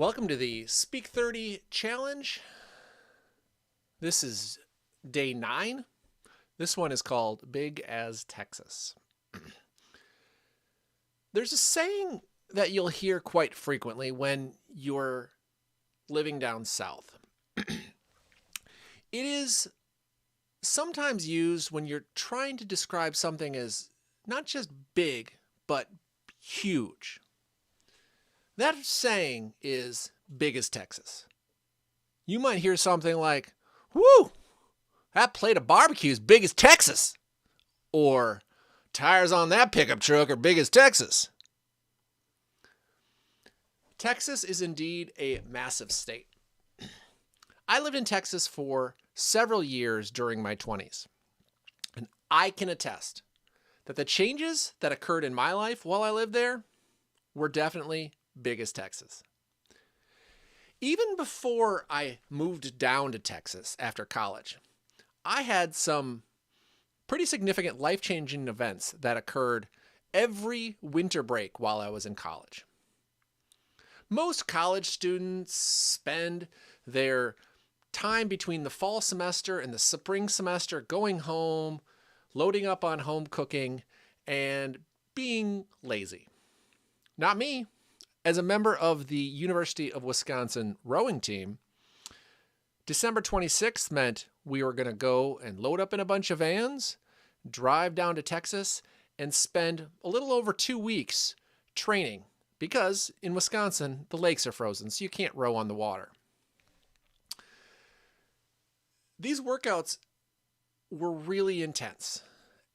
Welcome to the Speak 30 Challenge. This is day 9. This one is called Big as Texas. There's a saying that you'll hear quite frequently when you're living down south. It is sometimes used when you're trying to describe something as not just big, but huge. That saying is big as Texas. You might hear something like, "Whoo, that plate of barbecue is big as Texas." Or, "Tires on that pickup truck are big as Texas." Texas is indeed a massive state. I lived in Texas for several years during my 20s. And I can attest that the changes that occurred in my life while I lived there were definitely big as Texas. Even before I moved down to Texas after college, I had some pretty significant life-changing events that occurred every winter break while I was in college. Most college students spend their time between the fall semester and the spring semester going home, loading up on home cooking, and being lazy. Not me. As a member of the University of Wisconsin rowing team, December 26th meant we were going to go and load up in a bunch of vans, drive down to Texas, and spend a little over 2 weeks training because in Wisconsin, the lakes are frozen, so you can't row on the water. These workouts were really intense,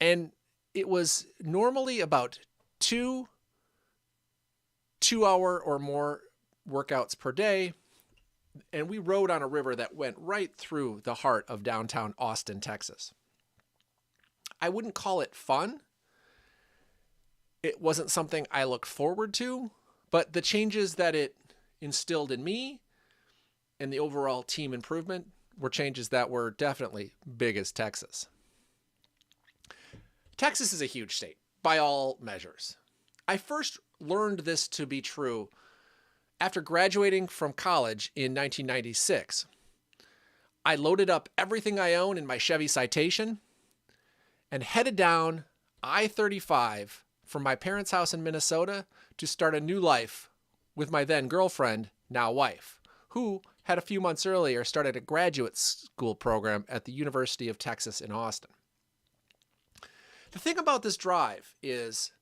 and it was normally about two 2-hour or more workouts per day, and we rode on a river that went right through the heart of downtown Austin, Texas. I wouldn't call it fun. It wasn't something I looked forward to, but the changes that it instilled in me and the overall team improvement were changes that were definitely big as Texas. Texas is a huge state by all measures. I first learned this to be true after graduating from college in 1996. I loaded up everything I own in my Chevy Citation and headed down I-35 from my parents' house in Minnesota to start a new life with my then girlfriend, now wife, who had a few months earlier started a graduate school program at the University of Texas in Austin. The thing about this drive is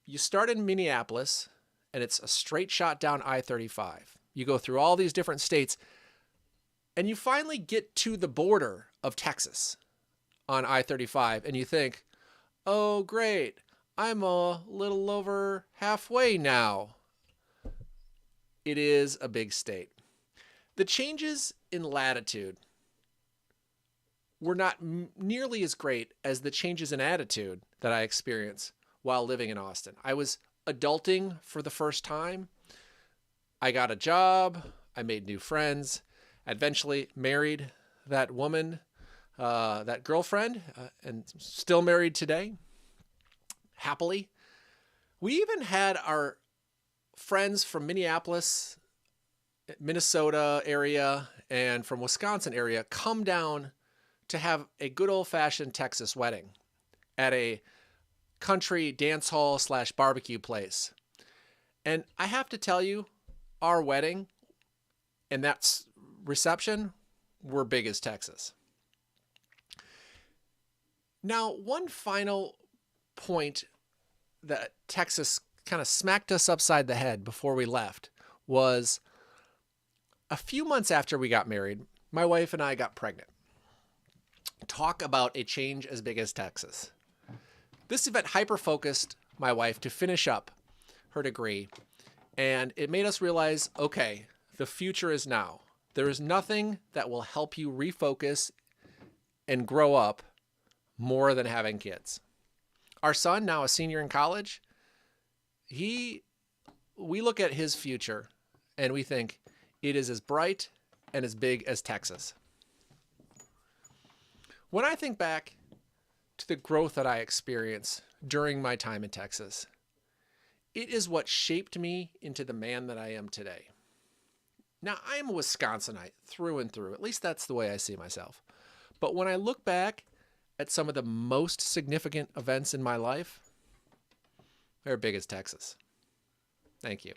you start in Minneapolis, and it's a straight shot down I-35. You go through all these different states, and you finally get to the border of Texas on I-35, and you think, "Oh, great, I'm a little over halfway now." It is a big state. The changes in latitude were not nearly as great as the changes in attitude that I experienced while living in Austin. I was adulting for the first time. I got a job. I made new friends. I eventually married that woman, that girlfriend, and still married today, happily. We even had our friends from Minneapolis, Minnesota area, and from Wisconsin area come down to have a good old-fashioned Texas wedding at a country dance hall / barbecue place. And I have to tell you, our wedding and that reception were big as Texas. Now, one final point that Texas kind of smacked us upside the head before we left was a few months after we got married, my wife and I got pregnant. Talk about a change as big as Texas. This event hyper-focused my wife to finish up her degree, and it made us realize, okay, the future is now. There is nothing that will help you refocus and grow up more than having kids. Our son, now a senior in college, we look at his future and we think it is as bright and as big as Texas. When I think back to the growth that I experienced during my time in Texas, It is what shaped me into the man that I am today. Now, I am a Wisconsinite through and through. At least that's the way I see myself. But when I look back at some of the most significant events in my life, they're big as Texas. Thank you.